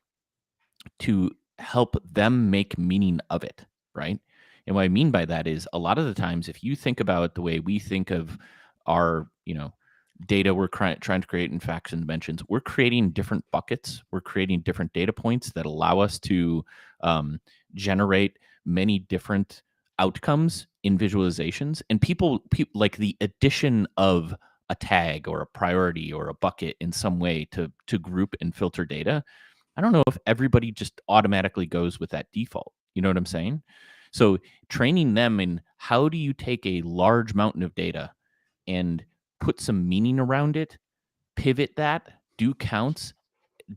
to help them make meaning of it, right? And what I mean by that is a lot of the times, if you think about the way we think of our, data we're trying to create in facts and dimensions, we're creating different buckets. We're creating different data points that allow us to generate many different outcomes in visualizations. And people like the addition of a tag or a priority or a bucket in some way to group and filter data. I don't know if everybody just automatically goes with that default. You know what I'm saying? So training them in how do you take a large mountain of data and put some meaning around it, pivot that, do counts,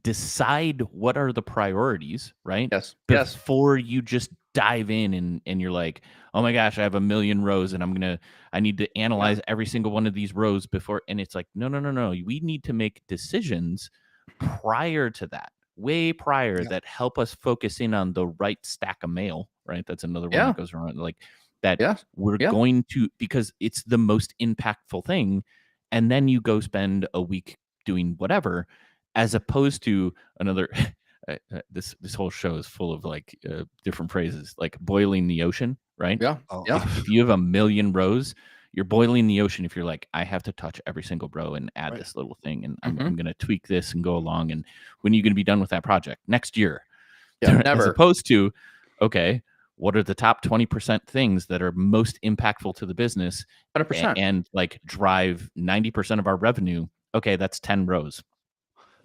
decide what are the priorities, right? Yes. Yes. Before you just dive in and you're like, oh my gosh, I have a million rows and I need to analyze every single one of these rows before. And it's like, no. We need to make decisions prior to that, way prior, Yeah. that help us focus in on the right stack of mail, right? That's another one Yeah. that goes around like that. Yeah. We're Yeah. going to, because it's the most impactful thing. And then you go spend a week doing whatever, as opposed to another. This whole show is full of like different phrases, like boiling the ocean, right? Yeah. Oh, Yeah. If you have a million rows, you're boiling the ocean. If you're like, I have to touch every single row and add Right. this little thing, and Mhm. I'm going to tweak this and go along. And when are you going to be done with that project? Next year. Yeah. As Never. opposed to, okay, what are the top 20% things that are most impactful to the business 100%. and like drive 90% of our revenue? Okay, that's 10 rows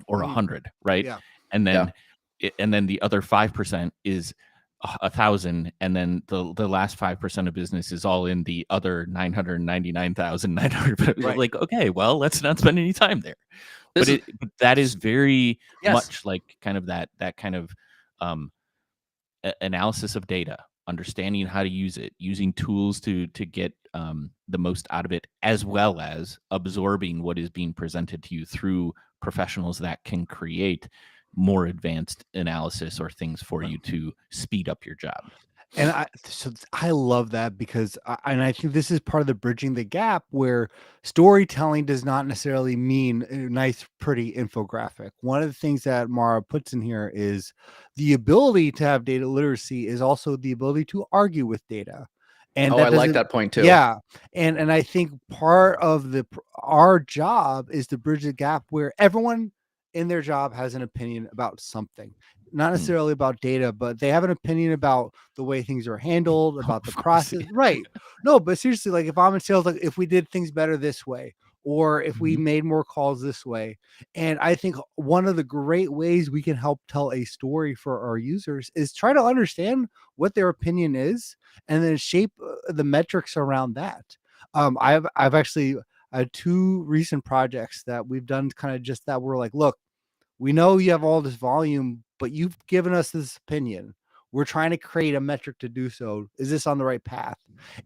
or 100, right? Yeah. And then Yeah. and then the other 5% is 1,000, and then the last 5% of business is all in the other 999,900. Right. Like, okay, well, let's not spend any time there. This But but that is very Yes. much like kind of that kind of analysis of data, understanding how to use it, using tools to get the most out of it, as well as absorbing what is being presented to you through professionals that can create more advanced analysis or things for you to speed up your job. And I love that because I think this is part of the bridging the gap where storytelling does not necessarily mean a nice, pretty infographic. One of the things that Mara puts in here is the ability to have data literacy is also the ability to argue with data. And Oh, that I like doesn't, that point too. yeah. And I think part of our job is to bridge the gap where everyone in their job has an opinion about something, not necessarily about data, but they have an opinion about the way things are handled, about the Of course, process. Right. No, but seriously, like if I'm in sales, like if we did things better this way, or if we Mhm. made more calls this way. And I think one of the great ways we can help tell a story for our users is try to understand what their opinion is and then shape the metrics around that. I've actually had two recent projects that we've done kind of just that. We're like, look, we know you have all this volume, but you've given us this opinion. We're trying to create a metric to do so. Is this on the right path?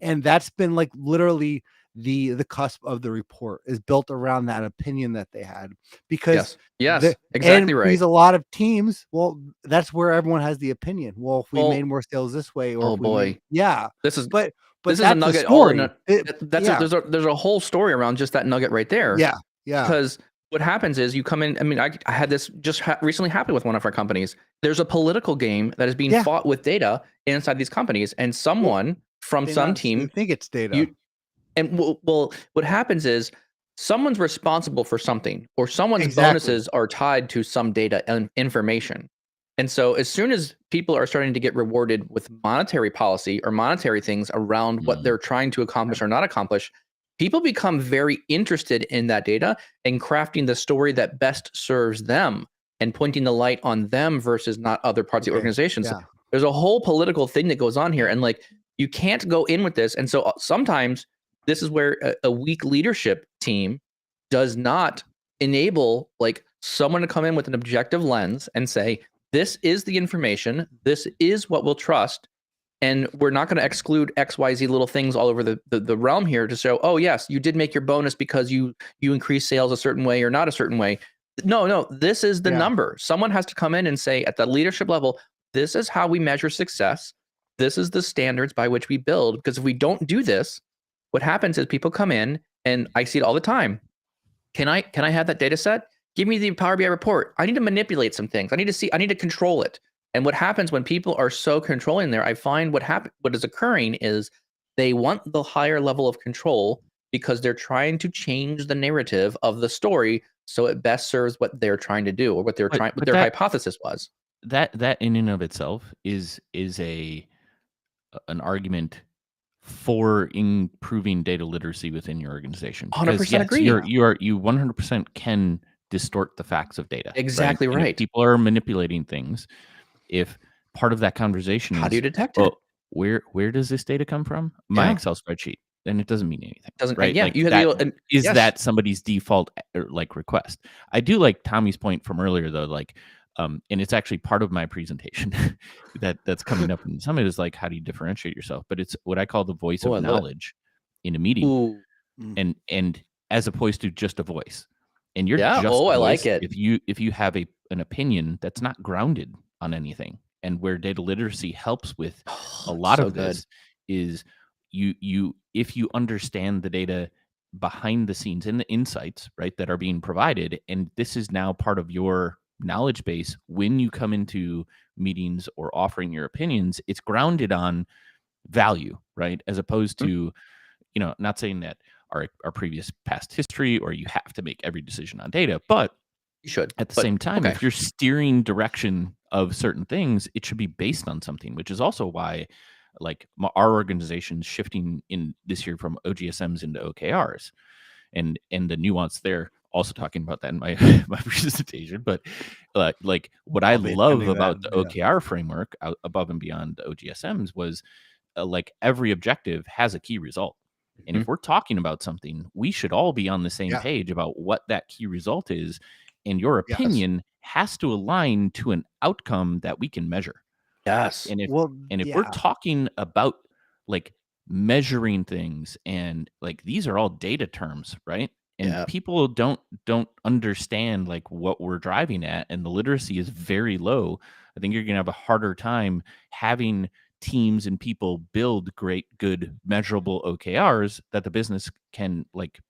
And that's been like literally the cusp of the report is built around that opinion that they had, because yes, exactly right. because a lot of teams, well, that's where everyone has the opinion. Well, if we made more sales this way, or oh if we made, boy, this is but this is a that's the nugget all in story. there's a whole story around just that nugget right there. Yeah. Because what happens is you come in. I mean, I had this just recently happen with one of our companies. There's a political game that is being fought with data inside these companies, and someone from some team, they think it's data. Well, what happens is someone's responsible for something, or someone's bonuses are tied to some data and information. And so as soon as people are starting to get rewarded with monetary policy or monetary things around what they're trying to accomplish or not accomplish, people become very interested in that data and crafting the story that best serves them and pointing the light on them versus not other parts of the organization. So there's a whole political thing that goes on here, and like, you can't go in with this. And so sometimes this is where a weak leadership team does not enable like someone to come in with an objective lens and say, this is the information, this is what we'll trust, and we're not going to exclude XYZ little things all over the realm here to show, oh yes, you did make your bonus because you increase sales a certain way or not a certain way. No, this is the number. Someone has to come in and say at the leadership level, this is how we measure success. This is the standards by which we build. Because if we don't do this, what happens is people come in, and I see it all the time. Can I have that data set? Give me the Power BI report. I need to manipulate some things. I need to control it. And what happens when people are so controlling there, I find what is occurring is they want the higher level of control because they're trying to change the narrative of the story so it best serves what they're trying to do, or what their hypothesis was. That in and of itself is an argument for improving data literacy within your organization. 100% agree. You 100% can distort the facts of data. Exactly right. Right. People are manipulating things. If part of that conversation how is, do you detect it? Where does this data come from? My Excel spreadsheet. Then it doesn't mean anything. Doesn't, right? Yeah, like you have that, that somebody's default like request? I do like Tommy's point from earlier though, like, and it's actually part of my presentation that's coming up in the summit is like, how do you differentiate yourself? But it's what I call the voice of knowledge in a meeting. Ooh. And as opposed to just a voice. And you're just I like it. if you have an opinion that's not grounded on anything, and where data literacy helps with a lot of this is if you understand the data behind the scenes and the insights, right, that are being provided, and this is now part of your knowledge base when you come into meetings or offering your opinions, it's grounded on value, right, as opposed to, not saying that our previous past history, or you have to make every decision on data, but you should. At the same time, if you're steering direction of certain things, it should be based on something, which is also why, like, our organization's shifting in this year from OGSMs into OKRs, and the nuance there. Also talking about that in my my presentation, but like what I love about the OKR framework above and beyond the OGSMs was like every objective has a key result. And if we're talking about something, we should all be on the same page about what that key result is. And your opinion has to align to an outcome that we can measure. Yes. And if we're talking about like measuring things, and like these are all data terms, right? And people don't understand like what we're driving at, and the literacy is very low. I think you're gonna have a harder time having teams and people build great, good, measurable OKRs that the business can like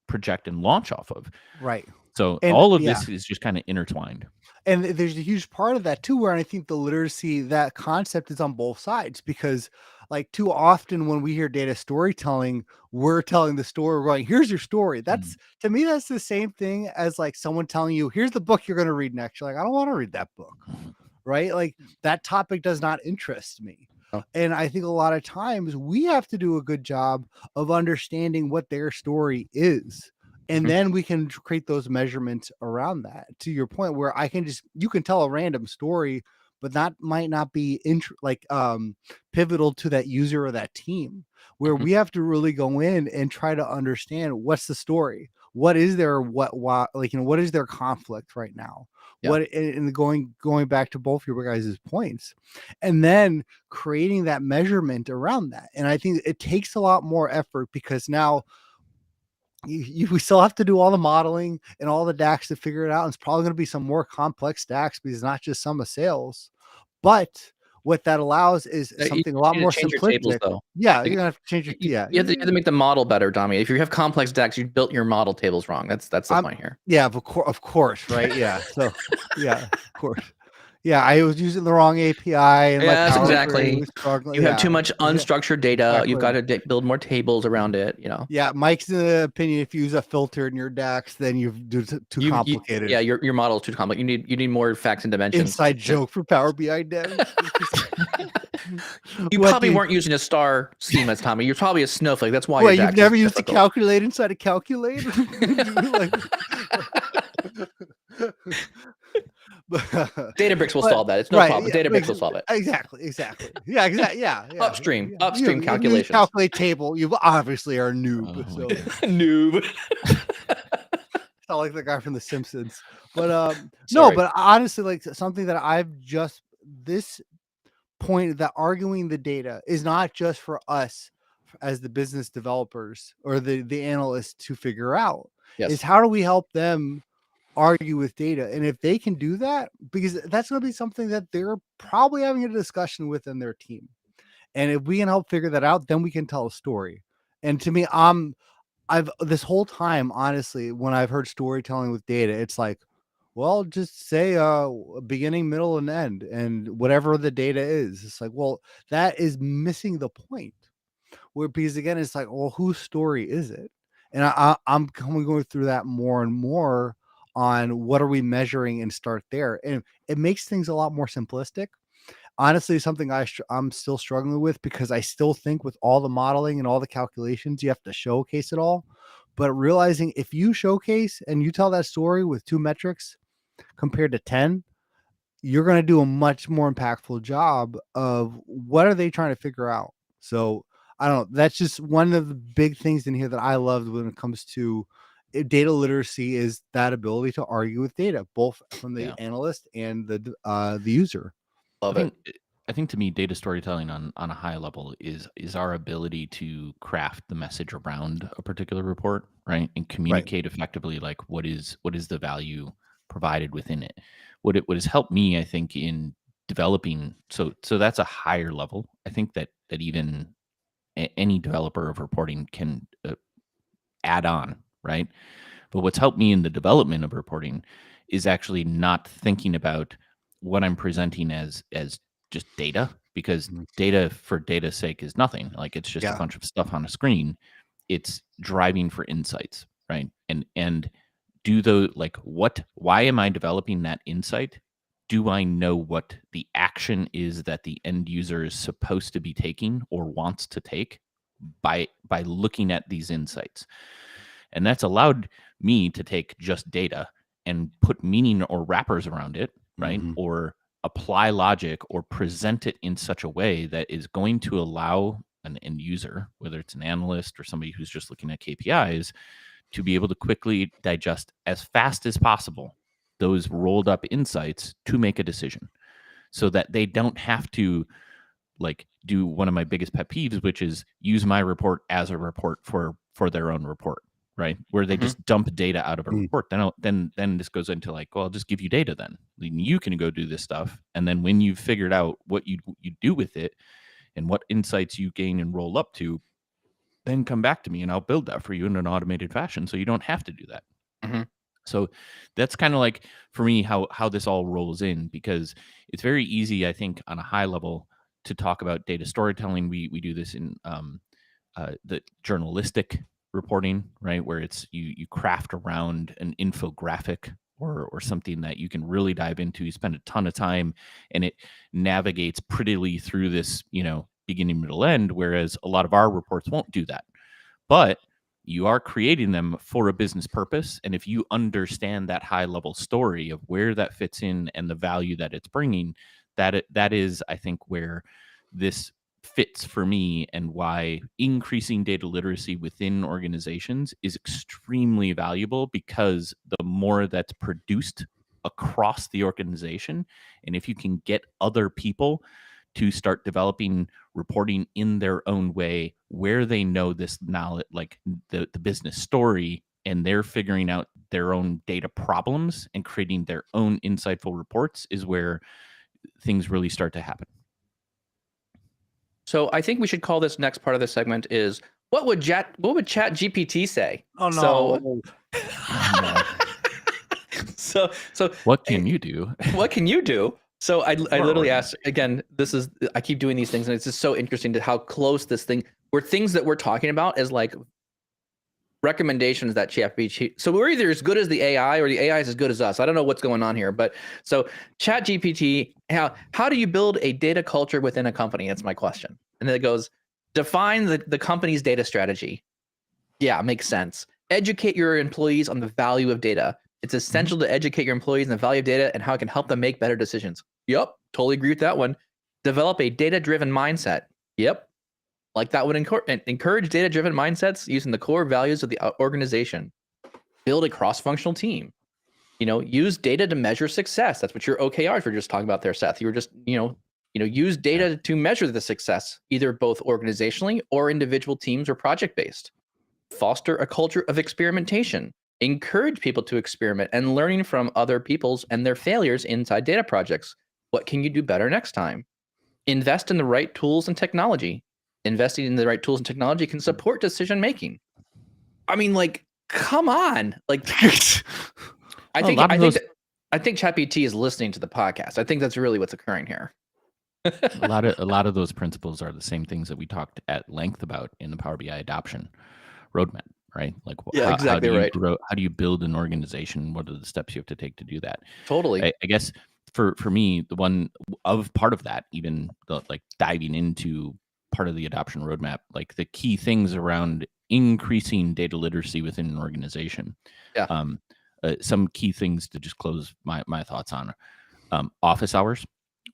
project and launch off of. Right. So all of this is just kind of intertwined. And there's a huge part of that too, where I think the literacy, that concept is on both sides, because like too often when we hear data storytelling, we're telling the story, we're going, here's your story. That's to me, that's the same thing as like someone telling you, here's the book you're going to read next. You're like, I don't want to read that book. Right. Like that topic does not interest me. And I think a lot of times we have to do a good job of understanding what their story is. And then we can create those measurements around that, to your point, where you can tell a random story, but that might not be pivotal to that user or that team, where we have to really go in and try to understand what's the story. What is their, what is their conflict right now? And going back to both your guys' points, and then creating that measurement around that. And I think it takes a lot more effort, because now we still have to do all the modeling and all the DAX to figure it out. And it's probably going to be some more complex DAX because it's not just sum of sales. But what that allows is something a lot need to more change your tables, simplistic. though. Yeah, Like, you're gonna have to change it. You Yeah, have to make the model better, Tommy. If you have complex DAX, you built your model tables wrong. That's the point here. Yeah, of course, right? Yeah. So, yeah, of course. Yeah, I was using the wrong API and my Yes, power query exactly. was struggling. You have Yeah, too much unstructured data. You've got exactly. to build more tables around it. Yeah, Mike's opinion: if you use a filter in your DAX, then you've do too complicated. Yeah, your model is too complex. You need more facts and dimensions. Inside joke for Power BI devs. You probably weren't using a star schemas, Tommy. You're probably a snowflake. That's why. Wait, your you've DAX never is used a difficult. calculator inside a calculator? Databricks will solve that. It's no problem. Databricks will solve it. Exactly. Yeah, exactly. Yeah. Upstream You calculations. calculate table. You obviously are a noob. Oh, So noob. Not like the guy from The Simpsons. But no, Sorry. but honestly, like something that I've just this point that arguing the data is not just for us as the business developers or the analysts to figure out. Yes. Is how do we help them argue with data? And if they can do that, because that's going to be something that they're probably having a discussion within their team. And if we can help figure that out, then we can tell a story. And to me, I've this whole time, honestly, when I've heard storytelling with data, it's like, well, just say beginning, middle, and end, and whatever the data is. It's like, well, that is missing the point. Where because again, it's like, well, whose story is it? And I'm going through that more and more on what are we measuring and start there, and it makes things a lot more simplistic. Honestly, something I'm still struggling with because I still think with all the modeling and all the calculations, you have to showcase it all. But realizing if you showcase and you tell that story with 2 metrics compared to 10, you're going to do a much more impactful job of what are they trying to figure out. So I don't know. That's just one of the big things in here that I loved when it comes to data literacy is that ability to argue with data, both from the analyst and the user. Love it. I think to me, data storytelling on a high level is our ability to craft the message around a particular report, right, and communicate effectively, like what is the value provided within it. What has helped me, I think, in developing. So that's a higher level. I think that even any developer of reporting can add on, right? But what's helped me in the development of reporting is actually not thinking about what I'm presenting as just data, because data for data's sake is nothing. Like it's just a bunch of stuff on a screen. It's driving for insights, right? And do those, like, why am I developing that insight? Do I know what the action is that the end user is supposed to be taking or wants to take by looking at these insights? And that's allowed me to take just data and put meaning or wrappers around it, right? Or apply logic or present it in such a way that is going to allow an end user, whether it's an analyst or somebody who's just looking at KPIs, to be able to quickly digest as fast as possible those rolled up insights to make a decision, so that they don't have to like do one of my biggest pet peeves, which is use my report as a report for their own report, right? Where they just dump data out of a report. Then this goes into like, well, I'll just give you data then. You can go do this stuff. And then when you've figured out what you do with it and what insights you gain and roll up to, then come back to me and I'll build that for you in an automated fashion so you don't have to do that. So that's kind of like, for me, how this all rolls in, because it's very easy, I think, on a high level to talk about data storytelling. We do this in the journalistic reporting, right, where it's you craft around an infographic or something that you can really dive into. You spend a ton of time and it navigates prettily through this, beginning, middle, end, whereas a lot of our reports won't do that. But you are creating them for a business purpose. And if you understand that high level story of where that fits in and the value that it's bringing, that is, I think, where this fits for me, and why increasing data literacy within organizations is extremely valuable, because the more that's produced across the organization, and if you can get other people to start developing reporting in their own way, where they know this knowledge, like the business story, and they're figuring out their own data problems and creating their own insightful reports, is where things really start to happen. So I think we should call this next part of the segment is what would Chat GPT say? Oh So, no. so What can you do? what can you do? So I literally asked organization. again. I keep doing these things, and it's just so interesting to how close this thing. Where things that we're talking about is like recommendations that ChatGPT. So we're either as good as the AI or the AI is as good as us. I don't know what's going on here, but so ChatGPT, how do you build a data culture within a company? That's my question. And then it goes, define the company's data strategy. Yeah, makes sense. Educate your employees on the value of data. It's essential to educate your employees on the value of data and how it can help them make better decisions. Yep, totally agree with that one. Develop a data-driven mindset. Yep, like that would encourage data-driven mindsets using the core values of the organization. Build a cross-functional team. Use data to measure success. That's what your OKRs were just talking about there, Seth. You were just, use data to measure the success, either both organizationally or individual teams or project-based. Foster a culture of experimentation. Encourage people to experiment and learning from other people's and their failures inside data projects. What can you do better next time? Invest in the right tools and technology. Investing in the right tools and technology can support decision making. I mean, like, come on. Like, I think ChatGPT is listening to the podcast. I think that's really what's occurring here. a lot of those principles are the same things that we talked at length about in the Power BI adoption roadmap, right? Like, how do you grow? How do you build an organization? What are the steps you have to take to do that? Totally. I guess for me, the one of part of that, even like diving into part of the adoption roadmap, like the key things around increasing data literacy within an organization. Yeah. Some key things to just close my thoughts on. Office hours,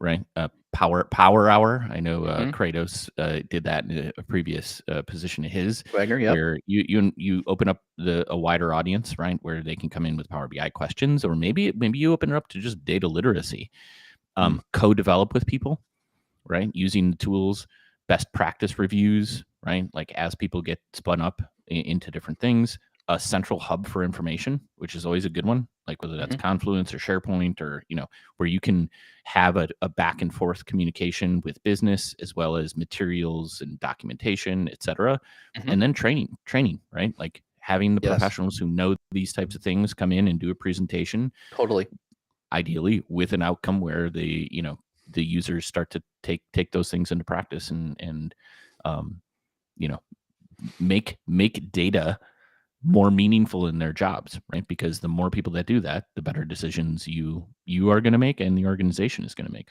right? Power hour. I know Kratos did that in a previous position of his, Wagner, yep. where you open up a wider audience, right, where they can come in with Power BI questions, or maybe you open it up to just data literacy. Co-develop with people, right? Using the tools, best practice reviews, right? Like as people get spun up into different things. A central hub for information, which is always a good one, like whether that's Confluence or SharePoint, or where you can have a back and forth communication with business as well as materials and documentation, etc. And then training, right? Like having the professionals who know these types of things come in and do a presentation. Totally. Ideally with an outcome where the users start to take those things into practice and make data more meaningful in their jobs, right? Because the more people that do that, the better decisions you are going to make and the organization is going to make.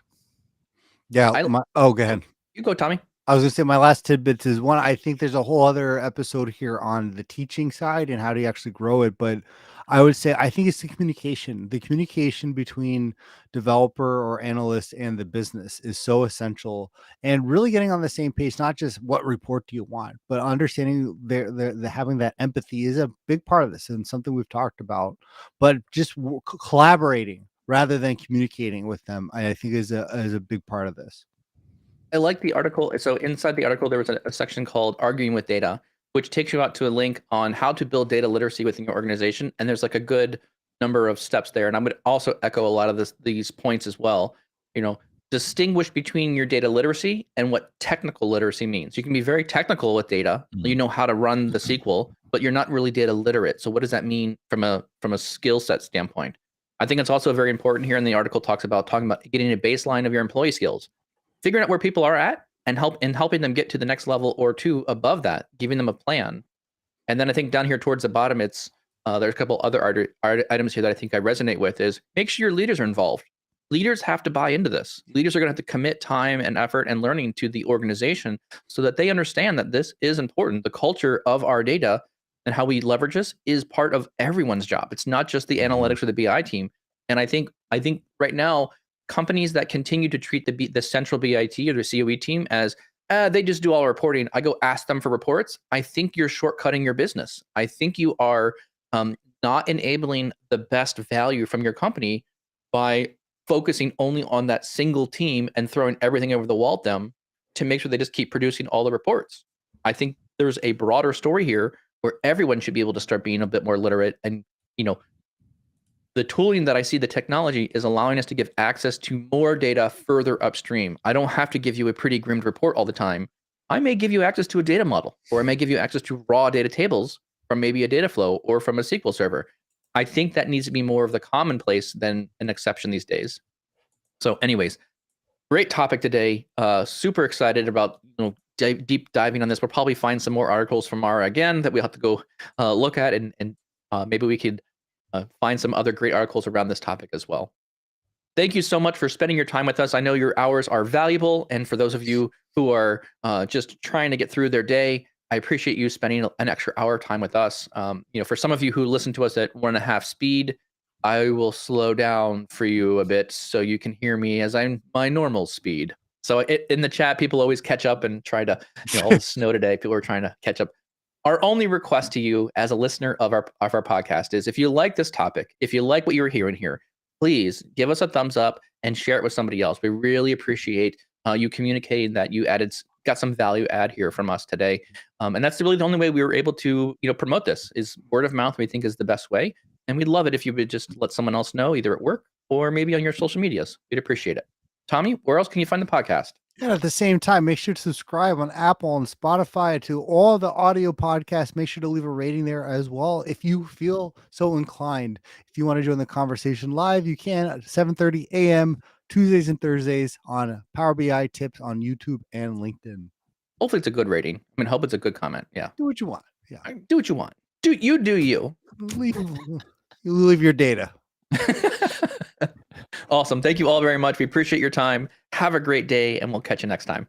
Yeah. Go ahead. You go, Tommy. I was going to say my last tidbits is one. I think there's a whole other episode here on the teaching side and how do you actually grow it. But I would say I think it's the communication between developer or analyst and the business is so essential, and really getting on the same page. Not just what report do you want, but understanding the having that empathy is a big part of this and something we've talked about. But just collaborating rather than communicating with them, I think is a big part of this. I like the article. So inside the article, there was a section called Arguing with Data, which takes you out to a link on how to build data literacy within your organization. And there's like a good number of steps there. And I'm going to also echo a lot of these points as well. Distinguish between your data literacy and what technical literacy means. You can be very technical with data. You know how to run the SQL, but you're not really data literate. So what does that mean from a skill set standpoint? I think it's also very important here in the article talking about getting a baseline of your employee skills. Figuring out where people are at and helping them get to the next level or two above that, giving them a plan. And then I think down here towards the bottom, it's there's a couple other items here that I think I resonate with is make sure your leaders are involved. Leaders have to buy into this. Leaders are going to have to commit time and effort and learning to the organization so that they understand that this is important. The culture of our data and how we leverage this is part of everyone's job. It's not just the analytics or the BI team. And I think right now, companies that continue to treat the central BIT or the COE team as they just do all reporting, I go ask them for reports, I think you're shortcutting your business. I think you are not enabling the best value from your company by focusing only on that single team and throwing everything over the wall at them to make sure they just keep producing all the reports. I think there's a broader story here where everyone should be able to start being a bit more literate. And, the tooling that I see, the technology is allowing us to give access to more data further upstream. I don't have to give you a pretty groomed report all the time. I may give you access to a data model, or I may give you access to raw data tables from maybe a data flow or from a SQL server. I think that needs to be more of the commonplace than an exception these days. So anyways, great topic today. Super excited about deep diving on this. We'll probably find some more articles from Mara again that we'll have to go look at, and maybe we could find some other great articles around this topic as well. Thank you so much for spending your time with us. I know your hours are valuable, and for those of you who are just trying to get through their day, I appreciate you spending an extra hour time with us. For some of you who listen to us at 1.5 speed, I will slow down for you a bit so you can hear me as I'm my normal speed. So in the chat, people always catch up and try to, all the snow today, people are trying to catch up. Our only request to you as a listener of our podcast is, if you like this topic, if you like what you're hearing here, please give us a thumbs up and share it with somebody else. We really appreciate you communicating that you got some value add here from us today. And that's really the only way we were able to promote this, is word of mouth. We think is the best way. And we'd love it if you would just let someone else know, either at work or maybe on your social medias. We'd appreciate it. Tommy, where else can you find the podcast? Yeah, at the same time, make sure to subscribe on Apple and Spotify to all the audio podcasts. Make sure to leave a rating there as well. If you feel so inclined, if you want to join the conversation live, you can at 7:30 a.m. Tuesdays and Thursdays on PowerBI.tips on YouTube and LinkedIn. Hopefully it's a good rating. I mean, hope it's a good comment. Yeah. Do what you want. Yeah. Do what you want. Do you. Leave your data. Awesome. Thank you all very much. We appreciate your time. Have a great day, and we'll catch you next time.